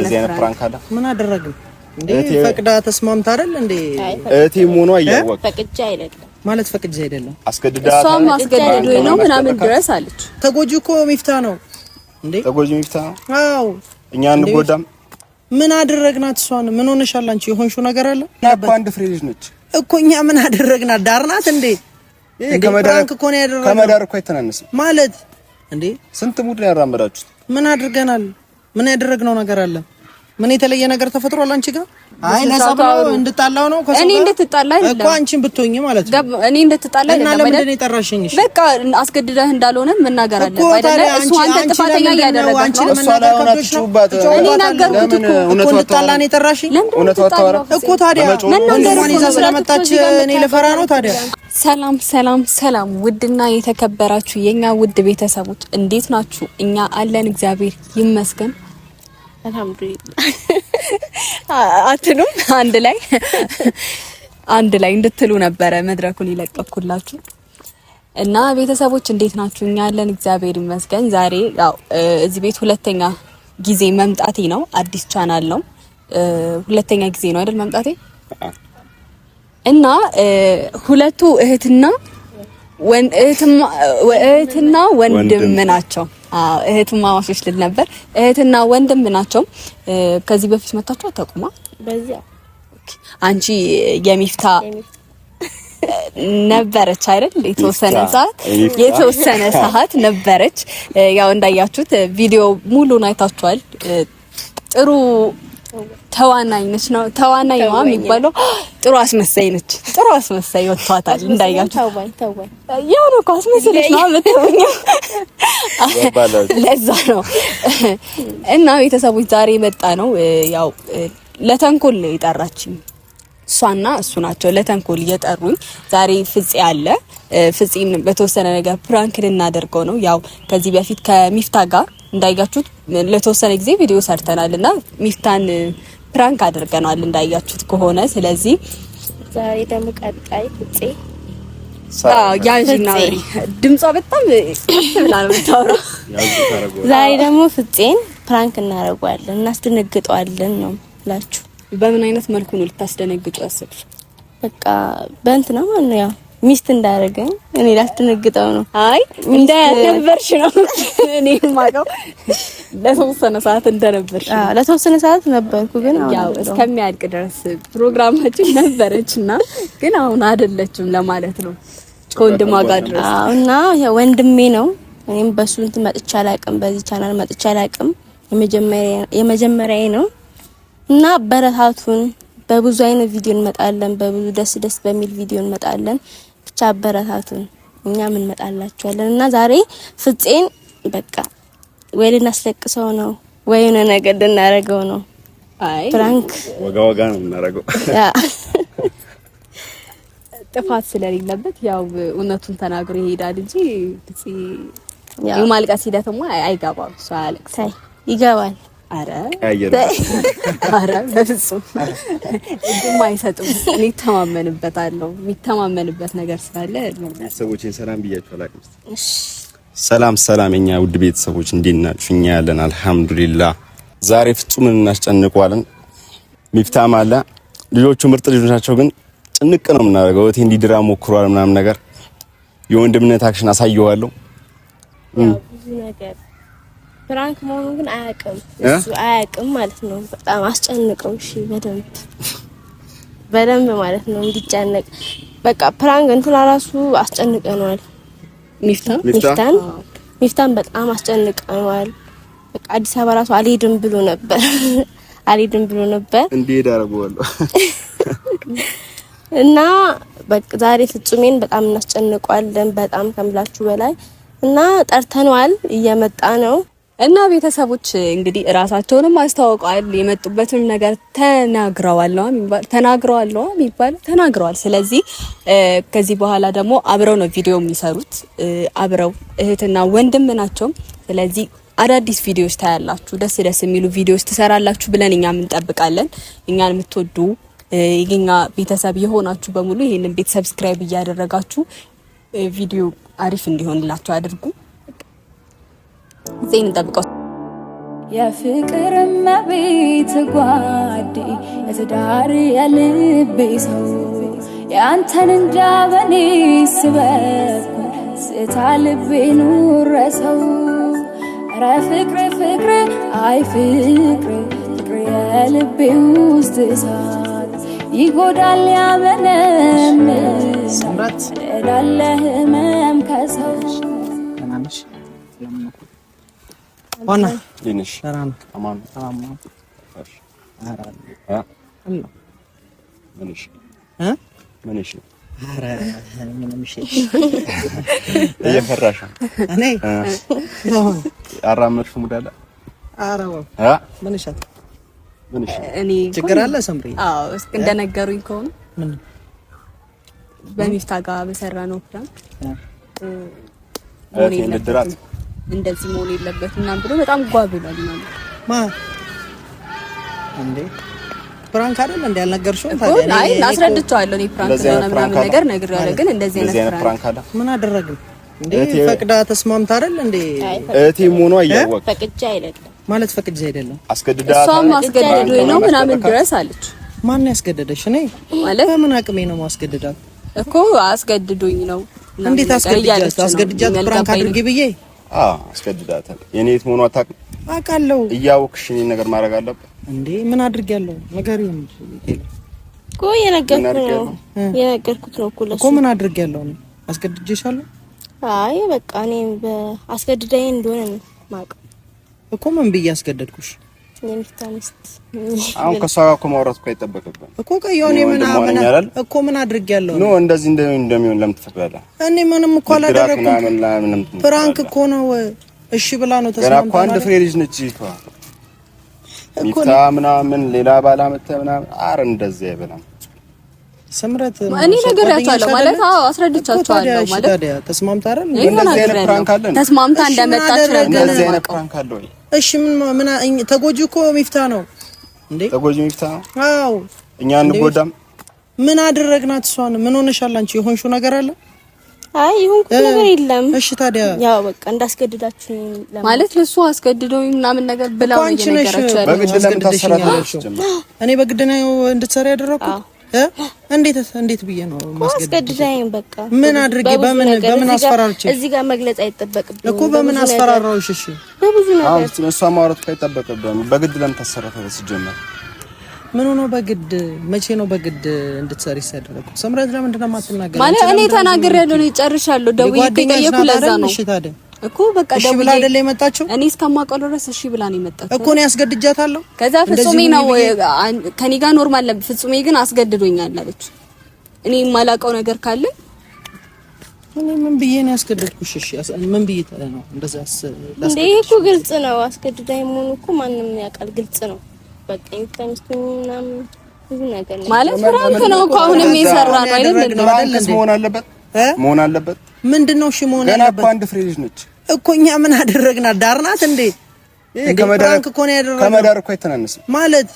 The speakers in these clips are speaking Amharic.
እንደዚህ አይነት ፕራንክ አለ? ምን አደረግን እንዴ? ፈቅዳ ተስማምታ አይደል እንዴ? እህቴ ሞኖ አያወቅ ፈቅጄ አይደለም ማለት ፈቅጄ አይደለም አስገድዳ እሷም አስገድዶኝ ነው ምናምን ድረስ አለች። ተጎጂው እኮ ሚፍታ ነው እንዴ? ተጎጂው ሚፍታ ነው? አዎ እኛ እንጎዳም። ምን አደረግናት? እሷን ምን ሆነሻል አንቺ? የሆንሽው ነገር አለ ያባ አንድ ፍሬ ልጅ ነች እኮ። እኛ ምን አደረግናት? ዳርናት እንዴ? ከመዳር እኮ ነው ያደረገው። ከመዳር እኮ አይተናነስም ማለት እንዴ? ስንት ሙድ ነው ያራመዳችሁት? ምን አድርገናል? ምን ያደረግነው ነገር አለ? ምን የተለየ ነገር ተፈጥሯል አንቺ ጋር? አይ ለሰብለው እንድጣላው ነው ከሰው እኔ እንድትጣላ አይደለም እኮ አንቺን ብትሆኚ ማለት ነው። እኔ እንድትጣላ አይደለም። እና ለምንድን ነው የጠራሽኝ? በቃ አስገድደህ እንዳልሆነ መናገር አለ አይደለ? እሱ አንተ ጥፋተኛ እያደረገ ነው። እሷ ላይ ሆነ ትጩባት። እኔ ነገርኩት እኮ እንድጣላ ነው የጠራሽኝ እውነት ወጣወራ እኮ። ታዲያ ወንድሟን ይዛ ስለመጣች እኔ ልፈራ ነው ታዲያ? ሰላም ሰላም ሰላም! ውድና የተከበራችሁ የኛ ውድ ቤተሰቦች እንዴት ናችሁ? እኛ አለን እግዚአብሔር ይመስገን። አልহামዱሊላህ አትሉም? አንድ ላይ እንድትሉ ነበረ መድረኩን ይለቀኩላችሁ። እና ቤተሰቦች እንዴት ናችሁ? እኛ አለን እግዚአብሔር ይመስገን። ዛሬ ያው እዚህ ቤት ሁለተኛ ጊዜ መምጣቴ ነው። አዲስ ቻናል ነው። ሁለተኛ ጊዜ ነው አይደል መምጣቴ? እና ሁለቱ እህትና ወንድም ናቸው። እህትማማቾች ልል ነበር። እህትና ወንድም ናቸው። ከዚህ በፊት መጣችሁ አታውቁማ? በዚያ አንቺ የሚፍታ ነበረች አይደል? የተወሰነ ሰዓት ነበረች። ያው እንዳያችሁት ቪዲዮ ሙሉን አይታችኋል። ጥሩ ተዋናይ ነች ነው ተዋናይ ነው የሚባለው። ጥሩ አስመሳይ ነች። ጥሩ አስመሳይ ወጥቷታል እንዳያችሁ። ተወይ ያው ነው አስመሳይሽ ነው የምትሆኚው። ለዛ ነው እና ቤተሰቦች ዛሬ መጣ ነው ያው ለተንኮል የጠራችኝ እሷና እሱ ናቸው። ለተንኮል እየጠሩኝ ዛሬ ፍፄ አለ። ፍፄን በተወሰነ ነገር ፕራንክ ልናደርገው ነው። ያው ከዚህ በፊት ከሚፍታ ጋር እንዳያችሁት ለተወሰነ ጊዜ ቪዲዮ ሰርተናልና ሚፍታን ፕራንክ አድርገናል እንዳያችሁት ከሆነ። ስለዚህ ዛሬ ደግሞ ቀጣይ ፍፄ ያንቺና ድምጿ በጣም ብላ ነው የምታወራው። ዛሬ ደግሞ ፍፄን ፕራንክ እናደርገዋለን፣ እናስደነግጠዋለን ነው ብላችሁ። በምን አይነት መልኩ ነው ልታስደነግጩ ያሰብሽ? በቃ በእንት ነው ማለት ነው ያው ሚስት እንዳደረገኝ እኔ ላስደነግጠው ነው። አይ እንደነበርሽ ነው እኔ ማቀው። ለተወሰነ ሰዓት እንደነበርሽ። ለተወሰነ ሰዓት ነበርኩ፣ ግን ያው እስከሚያልቅ ድረስ ፕሮግራማችን ነበረችና ግን አሁን አይደለችም ለማለት ነው። ከወንድሟ ጋር ድረስ እና ያው ወንድሜ ነው። እኔም በሱ እንትን መጥቻ አላውቅም፣ በዚህ ቻናል መጥቻ አላውቅም። የመጀመሪያዬ ነው እና በረታቱን በብዙ አይነት ቪዲዮ እንመጣለን። በብዙ ደስ በሚል ቪዲዮ እንመጣለን። ብቻ በረታቱን፣ እኛ ምን እንመጣላችኋለን። እና ዛሬ ፍፄን በቃ ወይ ልናስለቅሰው ነው ወይ የሆነ ነገር ልናደርገው ነው። አይ ፕራንክ ወጋ ነው የምናደርገው። ጥፋት ስለሌለበት ያው እውነቱን ተናግሮ ይሄዳል እንጂ ፍፄ የማልቀስ ሂደትማ አይገባም። እሱ አያለቅስም። ይገባል። አረ በፍጹም እጅም አይሰጥም። እኔ ተማመንበታለሁ። የሚተማመንበት ነገር ስላለ ቤተሰቦቼን ሰላም ብያችሁ አላውቅም። ሰላም የኛ ውድ ቤተሰቦች እንዴት ናችሁ? እኛ ያለን አልহামዱሊላህ። ዛሬ ፍጹምን እናስጨንቀዋለን። ሚፍታም አለ። ልጆቹ ምርጥ ልጆች ናቸው፣ ግን ጭንቅ ነው የምናደርገው። እቴ እንዲድራ ሞክሯል ምናምን ነገር የወንድምነት አክሽን አሳየዋለሁ። ብዙ ነገር ፕራንክ መሆኑን ግን አያውቅም። እሱ አያውቅም ማለት ነው። በጣም አስጨንቀው። እሺ በደንብ ማለት ነው እንዲጨነቅ። በቃ ፕራንክ እንትን ራሱ አስጨንቀናል። ሚፍታን በጣም አስጨንቀናል። በቃ አዲስ አበባ ራሱ አልሄድም ብሎ ነበር እንዴት አደረገዋለሁ እና በቃ ዛሬ ፍጹሜን በጣም እናስጨንቀዋለን፣ በጣም ከምላችሁ በላይ እና ጠርተነዋል። እየመጣ ነው። እና ቤተሰቦች እንግዲህ ራሳቸውንም አስተዋውቀዋል። የመጡበትን ነገር ተናግረዋል። ስለዚህ ከዚህ በኋላ ደግሞ አብረው ነው ቪዲዮ የሚሰሩት። አብረው እህትና ወንድም ናቸው። ስለዚህ አዳዲስ ቪዲዮዎች ታያላችሁ፣ ደስ የሚሉ ቪዲዮዎች ትሰራላችሁ ብለን እኛም እንጠብቃለን። እኛን የምትወዱ የኛ ቤተሰብ የሆናችሁ በሙሉ ይሄንን ቤት ሰብስክራይብ እያደረጋችሁ ቪዲዮ አሪፍ እንዲሆንላችሁ አድርጉ። ዜን እንጠብቀው። የፍቅር መቤት ጓዴ የትዳር የልቤ ሰው ያንተን እንጃ በኔ ስበኩ ስታ ልቤ ኑረሰው ኧረ ፍቅር ፍቅር አይ ፍቅር ፍቅር የልቤ ውስጥ እሳት ይጎዳል ያመነምናል እዳለ ህመም ከሰው ዋና ዲንሽ ሰላም አማን ሰላም ምንሽ ምንሽ ኧረ ምንም እሺ እየፈራሽ እኔ አራመድሽ ሙዳላ ኧረ ምንሽ ምንሽ እኔ ችግር አለ ሰምሪ አዎ እስኪ እንደነገሩኝ ከሆነ ምን በሚፍታ ጋር በሰራ ነው ፕራንክ እንድራት እንደዚህ መሆን የለበትም ምናምን ብሎ በጣም ጓብሏል ማለት ማ እንዴ ፕራንክ አይደል እንዴ ያልነገርሽው ታዲያ አይ አስረድቻለሁ እኔ ፕራንክ ነው ምናምን ነገር ነግሬዋለሁ ግን እንደዚህ አይነት ፕራንክ አለ ምን አደረግን እንዴ ፈቅዳ ተስማምታ አይደል እንዴ እህቴ ሆኖ አያወቅ ፈቅጄ አይደለም ማለት ፈቅጄ አይደለም አስገድዳ እሷም አስገድዶኝ ነው ምናምን ድረስ አለች ማን ያስገደደሽ እኔ ማለት በምን አቅሜ ነው ማስገድዳት እኮ አስገድዶኝ ነው እንዴት አስገድጃት ፕራንክ አድርጌ ብዬ አስገድዳታል የኔት ሆኖ አታውቅም አውቃለሁ እያወቅሽ እኔን ነገር ማድረግ አለበት እንዴ ምን አድርጌያለሁ ንገሪኝ እኮ የነገርኩት ነው እኮ ምን አድርጌያለሁ ነው አስገድጄሻለሁ አይ በቃ እኔ አስገድዳኝ እንደሆነ ነው ማውቀው እኮ ምን ብዬ አስገደድኩሽ የሚስት አሁን ከሷ ጋር እኮ ማውራት እኮ አይጠበቅብንም እኮ ከዮኔ ምን እኮ ምን አድርጌያለሁ ነው እንደዚህ እንደሚሆን ለምን ትፈቅዳለህ እኔ ምንም እኮ አላደረኩም ፍራንክ እኮ ነው እሺ ብላ ነው ተስማምታ እኮ አንድ ፍሬ ልጅ ነች እኮ ሚፍታ ምናምን ሌላ ባላ መተ ምናምን አረ እንደዚህ አይበላም ስምረት እኔ ነገርያታለሁ ማለት አስረድቻቸዋለሁ ማለት ታዲያ ተስማምታ አይደል እንደዚህ አይነት ፕራንክ አለ ተስማምታ እንደመጣች እንደዚህ አይነት ፕራንክ አለ ወይ እሺ ምን ተጎጂ እኮ ሚፍታ ነው እንዴ ተጎጂ ሚፍታ ነው አዎ እኛ እንጎዳም ምን አደረግናት እሷን ምን ሆነሻል አንቺ የሆንሽው ነገር አለ አይ ይሁን ነገር የለም እሺ ታዲያ ያው በቃ እንዳስገድዳችሁ ማለት ለሱ አስገድዶኝ ምናምን ነገር ብላው እየነገራችሁ በግድ ለምን ታሰራታለሽ እኔ በግድ ነው እንድትሰሪ ያደረኩት እንዴት ብዬ ነው ማስገድዳኝ በቃ ምን አድርጌ በምን አስፈራርቼ እዚህ ጋር መግለጽ አይተበቅብኝ እኮ በምን አስፈራራውሽ እሺ በብዙ ነገር አሁን እሷ ማውራት አይተበቅብኝ በግድ ለምን ታሰራታለሽ ሲጀመር ምን ሆኖ በግድ መቼ ነው በግድ እንድትሰሪ ያደረኩት ሰምረት ለምንድን ነው የማትናገረው ማለት እኔ ተናግሬያለሁ ነው ጨርሻለሁ ደውዬ ጠየቅኩ ለዛ ነው እሺ ታዲያ እኮ በቃ ደውዬ ብላ አይደለ የመጣችው እኔ እስከማውቀው ድረስ እሺ ብላ ነው የመጣችው እኮ ነው ያስገድጃታለሁ ከዛ ፍጹሜ ነው ከኔ ጋር ኖርማል ነበር ፍጹሜ ግን አስገድዶኛል አለች እኔ የማላውቀው ነገር ካለ እኔ ምን ብዬ ነው ያስገድድኩሽ እሺ ምን ብዬ ነው እንደዛስ እንዴ እኮ ግልጽ ነው አስገድዳኝ መሆኑ እኮ ማንንም ያውቃል ግልጽ ነው በቃ ይተምስተኝናም ብዙ ነገር ነው ማለት ፍራንክ ነው እኮ አሁንም እየሰራ ነው አይደል መሆን አለበት ምንድነው እሺ መሆን ገና ያለበት እኮ አንድ ፍሬ ልጅ ነች እኮ እኛ ምን አደረግናት ዳርናት እንዴ ፍራንክ እኮ ነው ያደረግነው ከመዳር እኮ አይተናነስም ማለት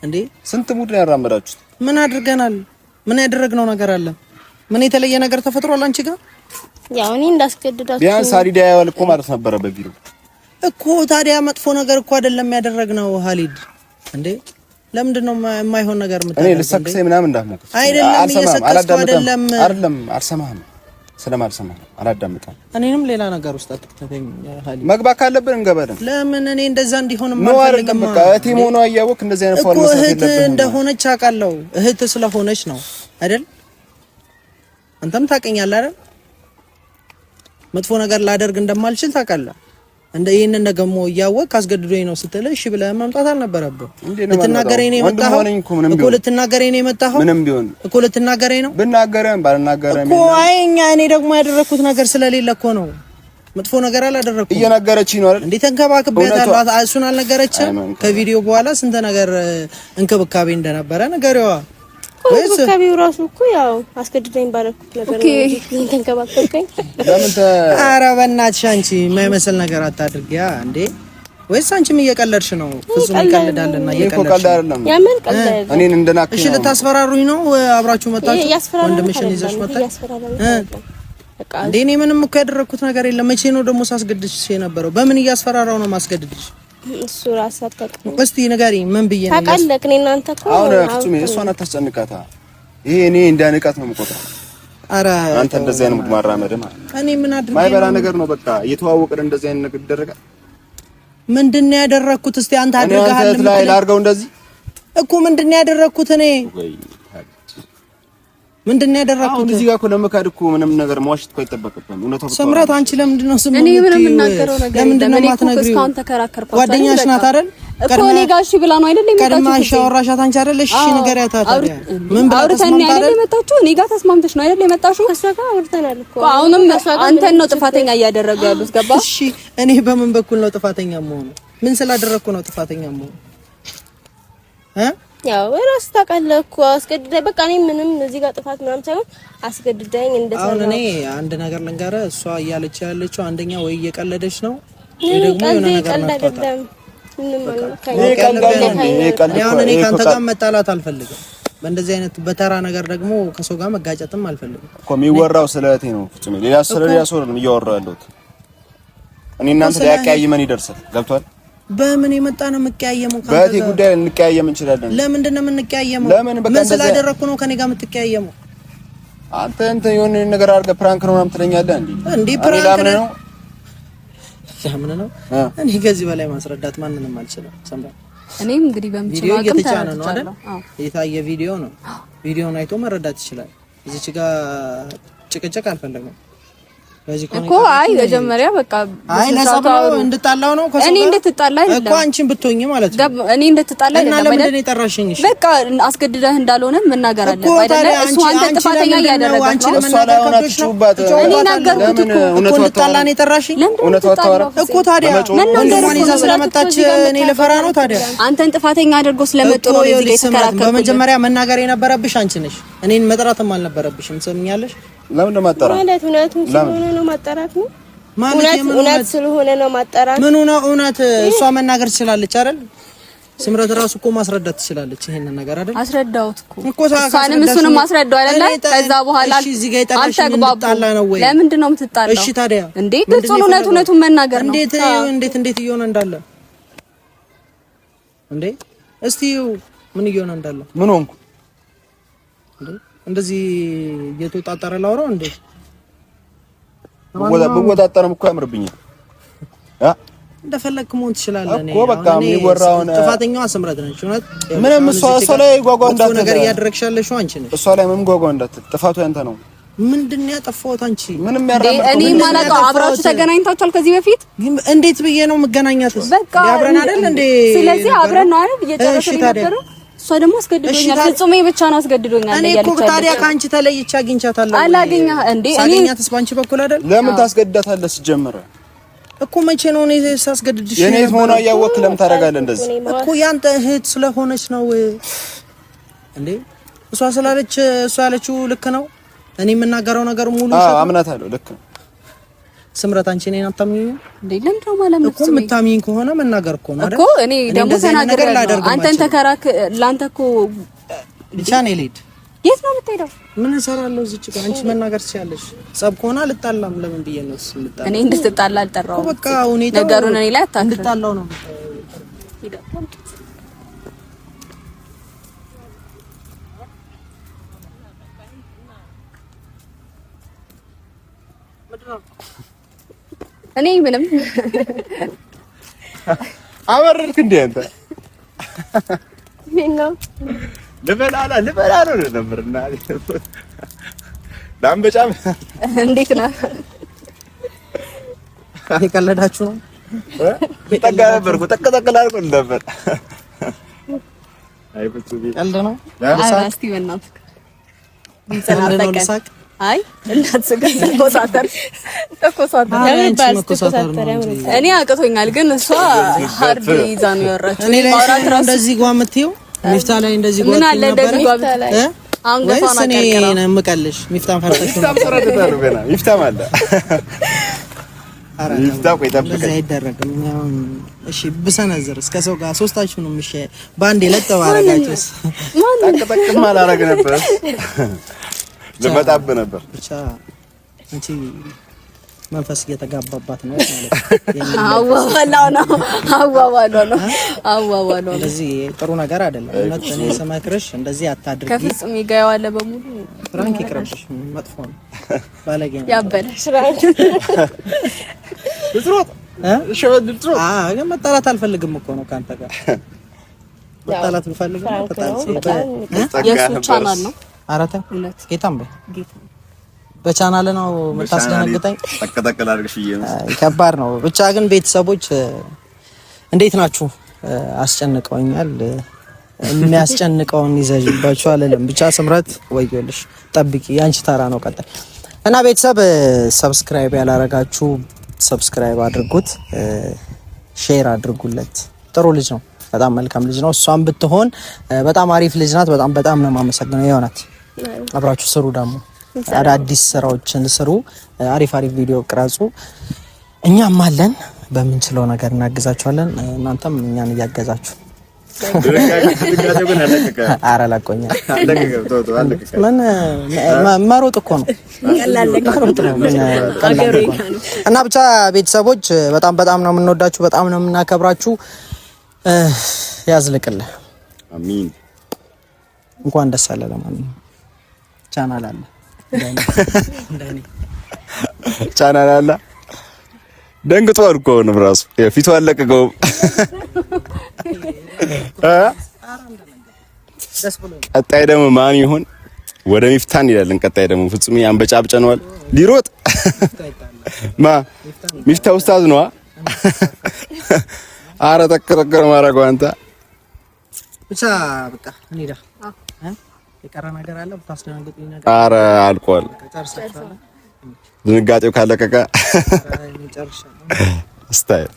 እንዴ ስንት ሙድ ነው ያራመዳችሁት ምን አድርገናል ምን ያደረግነው ነገር አለ ምን የተለየ ነገር ተፈጥሯል አንቺ ጋር ያው እኔ እንዳስገድዳችሁ ቢያንስ አሪዳ ያወል እኮ ማለት ነበር በቢሮ እኮ ታዲያ መጥፎ ነገር እኮ አይደለም ያደረግነው ሀሊድ እንዴ ለምንድነው የማይሆን ነገር እኔ ልሰክሰኝ ምናምን እንዳትሞክር አይደለም እየሰከስኩ አይደለም አልሰማህም ስለማልሰማህ አላዳምጣም እኔንም ሌላ ነገር ውስጥ አትክተተኝ ሀሊድ መግባት ካለብን እንገባለን ለምን እኔ እንደዛ እንዲሆን ማልፈልግም በቃ እህቴ መሆኗ እያወቅ እንደዚህ አይነት ፎርም መስራት የለብህም እህት እንደሆነች አውቃለሁ እህት ስለሆነች ነው አይደል አንተም ታውቀኛለህ አይደል መጥፎ ነገር ላደርግ እንደማልችል ታውቃለህ እንደ ይሄንን ደግሞ እያወቅ አስገድዶኝ ነው ስትል እሺ ብለህ መምጣት አልነበረብህ ልትናገረኝ ነው የመጣኸው እኮ ልትናገረኝ ነው የመጣኸው ምንም ቢሆን እኮ ልትናገረኝ ነው ብናገረም ባልናገረም እኮ አይኛ እኔ ደግሞ ያደረኩት ነገር ስለሌለ እኮ ነው መጥፎ ነገር አላደረኩም እየነገረችኝ ነው አይደል እንዴ ተንከባክቤያታለሁ እሱን አልነገረችም ከቪዲዮ በኋላ ስንት ነገር እንክብካቤ እንደነበረ ነገርዋ ወይስ ከቢው ራሱ እኮ ያው አስገድደኝ ባለኩት ነገር ነው ተንከባከብከኝ ለምን ኧረ በእናትሽ አንቺ የማይመስል ነገር አታድርጊያ እንዴ ወይስ አንቺም እየቀለድሽ ነው ፍጹም ይቀልዳልና እየቀለድሽ አይደለም ያምን ቀልድ እኔን እንደናከኝ እሺ ልታስፈራሩኝ ነው አብራችሁ መጣችሁ ወንድምሽን ይዘሽ መጣች እንዴ እኔ ምንም እኮ ያደረኩት ነገር የለም መቼ ነው ደግሞ ሳስገድድሽ የነበረው በምን እያስፈራራው ነው ማስገድድሽ እሱ ራስ አታውቅም። እስቲ ንገሪኝ ምን ብዬ ነው ታውቃለህ? እኔ እናንተ እኮ አሁን ፍጹም እሷን አታስጨንቃታ። ይሄ እኔ እንዳንቃት ነው የምቆጥረው። ኧረ አንተ እንደዚህ አይነት ሙድ ማራመድ ማለት እኔ ምን አድርጌ ማይበላ ነገር ነው። በቃ እየተዋወቅን እንደዚህ አይነት ነገር ይደረጋል። ምንድነው ያደረኩት? እስቲ አንተ አድርገሃል ላይ ላርገው እንደዚህ እኮ ምንድነው ያደረኩት? እኔ ምንድነው ያደረኩት? አሁን እዚህ ጋር እኮ ለመካድ እኮ ምንም ነገር መዋሸት እኮ አይጠበቅብህም። እውነታው ስምረት፣ አንቺ ለምንድን ነው ስሙ? እኔ ምንም የምናገረው ነገር ለምንድን ነው የማትነግሪው? እስካሁን ተከራከርኩ። ጓደኛሽ ናት አይደል? እኮ እኔ ጋር እሺ ብላ ነው አይደል የመጣችው? ቀድማሽ አወራሻት አንቺ አይደል? እሺ ንገሪያት ታዲያ። ምን ብላ አውርተን አይደል የመጣችው? እኔ ጋር ተስማምተሽ ነው አይደል የመጣሽው? እሷ ጋር አውርተናል እኮ። አሁንም አንተን ነው ጥፋተኛ እያደረገ ያሉት። ገባ? እሺ እኔ በምን በኩል ነው ጥፋተኛ የምሆነው? ምን ስላደረኩ ነው ጥፋተኛ የምሆነው? ያው እራስ ታውቃለህ እኮ አስገድዳኝ። በቃ እኔ ምንም እዚህ ጋር ጥፋት ምናምን ሳይሆን አስገድዳኝ እንደሰራ። አሁን እኔ አንድ ነገር ልንገርህ፣ እሷ እያለች ያለችው አንደኛ ወይ እየቀለደች ነው ወይ ደግሞ የሆነ ነገር ናፍቆታል። እኔ ካንተ ጋር መጣላት አልፈልግም። በእንደዚህ አይነት በተራ ነገር ደግሞ ከሰው ጋር መጋጨትም አልፈልግም እኮ። የሚወራው ስለእቴ ነው ፍጹም፣ ሌላ ሰው ነው እያወራሁ ያለሁት። እኔ እናንተ ሊያቀያይመን ይደርሳል። ገብቷል? በምን የመጣ ነው የምትቀያየመው? በእቴ ጉዳይ ልንቀያየም እንችላለን። ለምንድን ነው የምንቀያየመው? ምን ስላደረኩ ነው ከኔ ጋር የምትቀያየመው? አንተ የሆነ ነገር አድርገህ ፕራንክ ነው ምናምን ትለኛለህ እንዴ? ፕራንክ ነው ነው? እኔ ከዚህ በላይ ማስረዳት ማንንም አልችልም። ሰምራ፣ እኔም እንግዲህ በምችለው አቅም ነው አይደል? የታየ ቪዲዮ ነው። ቪዲዮውን አይቶ መረዳት ይችላል። እዚች ጋር ጭቅጭቅ አልፈለግም እኮ። አይ መጀመሪያ በቃ አይ ለሰብራው እንድጣላው ነው ከሰው እኔ እንድትጣላ አይደለም እኮ አንቺን ብትሆኚ ማለት ነው። እኔ እንድትጣላ አይደለም። እና ለምንድን ነው የጠራሽኝ? እሺ በቃ አስገድደህ እንዳልሆነ መናገር አለበት አይደለ? እሱ አንተ ጥፋተኛ እያደረገ ነው። እሱ ላይ ሆነ ትጩባት እኔ ነገርኩት እኮ እንድትጣላ ነው የጠራሽኝ እኮ። ታዲያ ወንድሟን ይዛ ስለመጣች እኔ ልፈራ ነው ታዲያ? አንተን ጥፋተኛ አድርጎ ስለመጡ ነው እዚህ ጋር የተከራከርኩት። በመጀመሪያ መናገር የነበረብሽ አንቺ ነሽ። እኔን መጥራትም አልነበረብሽም። ሰምኛለሽ? ለምን ማጣራ ማለት እውነቱን ስለሆነ ነው ማጣራት ነው ማለት እውነት ስለሆነ ነው ማጣራት። ምን ነው እውነት? እሷ መናገር ትችላለች አይደል? ስምረት ራሱ እኮ ማስረዳት ትችላለች ይሄንን ነገር አይደል? አስረዳሁት እኮ እሱንም አስረዳው አይደል? ከዛ በኋላ እዚህ ጋር የጠራሽኝ ነው ወይ? ለምንድን ነው የምትጣላው? እሺ ታዲያ እንዴ ግልጹን እውነቱን መናገር ነው። እንዴት እየሆነ እንዳለ እንዴ? እስቲ ምን እየሆነ እንዳለ ምን ሆንኩ እንዴ? እንደዚህ እየተወጣጣረ ላውራው እንዴ? ብወጣጠርም እኮ ያምርብኛል። እንደፈለክ መሆን ትችላለህ እኮ። በቃ የሚወራውን ጥፋተኛዋ ስምረት ነች። እውነት ምንም እሷ ላይ ጓጓ እንዳትል ነገር እያደረግሻለሽ አንቺ ነሽ። እሷ ላይ ምንም ጓጓ እንዳትል። ጥፋቱ ያንተ ነው። ምንድን ነው ያጠፋሁት? አንቺ ምንም ያራምጥ እኔ ማላውቀው አብራችሁ ተገናኝታችኋል ከዚህ በፊት? እንዴት ብዬ ነው መገናኛትስ? አብረን አይደል እንዴ? ስለዚህ አብረን ነው አይደል እየጨረስን ነበር። እሷ ደግሞ አስገድዶኛል። ፍጹሜ ብቻ ነው አስገድዶኛል እኔ እኮ ታዲያ ካንቺ ተለይቼ አግኝቻታለሁ። አላገኘህ እንዴ? እኔ አገኛትስ ባንቺ በኩል አይደል? ለምን ታስገድዳታለህ? ሲጀመር እኮ መቼ ነው እኔ ሳስገድድሽ? የኔ እህት መሆኗ እያወቅህ ለምን ታደርጋለህ እንደዚህ? እኮ ያንተ እህት ስለሆነች ነው እንዴ? እሷ ያለችው ልክ ነው። እኔ የምናገረው ነገር ሙሉ አምናታለሁ። ልክ ነው ስምረት። አንቺ እኔን አታምኚኝም እንዴ? ለምን ነው ማለት ነው እኮ? የምታምኚኝ ከሆነ መናገር እኮ ነው አይደል እኮ። እኔ ደግሞ ተናገር አንተን ተከራክ ላንተ እኮ ብቻ ነው ልሂድ። የት ነው የምትሄደው? ምን እሰራለሁ እዚች ጋር? አንቺ መናገር ትችያለሽ። ጸብ ከሆነ አልጣላም። ለምን ብዬ ነው ልጣላ? እኔ እንድትጣላ አልጠራሁም። በቃ ሁኔታው ነገሩን እኔ ላይ አታክል። እንድጣላው ነው እኔ ምንም አወርድክ እንዴ አንተ? ምን ነው ልበላ ነው ነበርና ዳምበጫም እንዴት ነው? የቀለዳችሁ ነው? ተጠጋ ነበር እኮ ተቀጠቀላልኩ ነበር። አይ ፍጹም ቀልድ ነው። እስቲ በእናትህ እንሰናጠቀን። አይ እንዳትስጋ ተኮሳተር እኔ አቅቶኛል፣ ግን እሷ ሀርድ ይዛ ነው ያወራችው። እኔ ማውራት ራሱ እንደዚህ ጓ የምትይው ሚፍታ ላይ እንደዚህ ጓ ምን አለ እንደዚህ ጓ አንገቷን አቀርቀራ ነው የምቀልሽ። ሚፍታን ፈርተሽ ነው ሚፍታ ማለት ሚፍታ ቆይ ጠብቀኝ። እዛ አይደረግም። እሺ ብሰነዝር እስከ ሰው ጋር ሶስታችሁንም እሺ ባንዴ ለጠው አረጋችሁስ? ጠቅጠቅም አላረግ ነበር ልመጣብህ ነበር። ብቻ አንቺ መንፈስ እየተጋባባት ነው ማለት አዋዋሏ ነው። እንደዚህ ጥሩ ነገር አይደለም። እውነት እኔ ስመክርሽ እንደዚህ አታድርጊ። ከፍጹም ይጋያዋለ በሙሉ ፍራንክ ይቅርብሽ፣ መጥፎ ነው፣ ባለጌ ነው፣ ያበለሽ ልትሮጥ ግን መጣላት አልፈልግም እኮ ነው ካንተ ጋር መጣላት ብፈልግ የሱ ቻናል ነው። አራታ ጌታም በቻናል ነው የምታስደነግጠኝ። ተከተከል አድርግሽ ነው። ከባድ ነው። ብቻ ግን ቤተሰቦች እንዴት ናችሁ? አስጨንቀውኛል። የሚያስጨንቀውን ይዘጅባችሁ አለለም። ብቻ ስምረት ወይልሽ ጠብቂ፣ ያንቺ ተራ ነው ቀጣይ። እና ቤተሰብ ሰብስክራይብ ያላረጋችሁ ሰብስክራይብ አድርጉት፣ ሼር አድርጉለት። ጥሩ ልጅ ነው፣ በጣም መልካም ልጅ ነው። እሷም ብትሆን በጣም አሪፍ ልጅ ናት። በጣም ነው የማመሰግነው። የሆናት አብራችሁ ስሩ፣ ደግሞ አዳዲስ ስራዎችን ስሩ፣ አሪፍ ቪዲዮ ቅረጹ። እኛም አለን፣ በምንችለው ነገር እናግዛችኋለን። እናንተም እኛን እያገዛችሁ ኧረ ለቆኛ ምን መሮጥ እኮ ነው እና ብቻ ቤተሰቦች በጣም ነው የምንወዳችሁ፣ በጣም ነው የምናከብራችሁ። ያዝልቅልህ። አሚን። እንኳን ደስ አለ። ለማንኛውም ቻናል አለ ቻናል አለ። ደንግጧል እኮ ነው ራሱ ፊቱ አለቀቀው። ቀጣይ ደግሞ ማን ይሆን? ወደ ሚፍታን ይላልን። ቀጣይ ደግሞ ፍጹም ያንበጫብጨነዋል ሊሮጥ ሚፍታ ኡስታዝ ነዋ። አረ ተከረከረ ማረጋው አንተ ብቻ በቃ እንሂዳ። የቀረ ነገር አለ ብታስደነግጡኝ ነገር? አረ አልቋል። ድንጋጤው ካለቀቀ ስታይል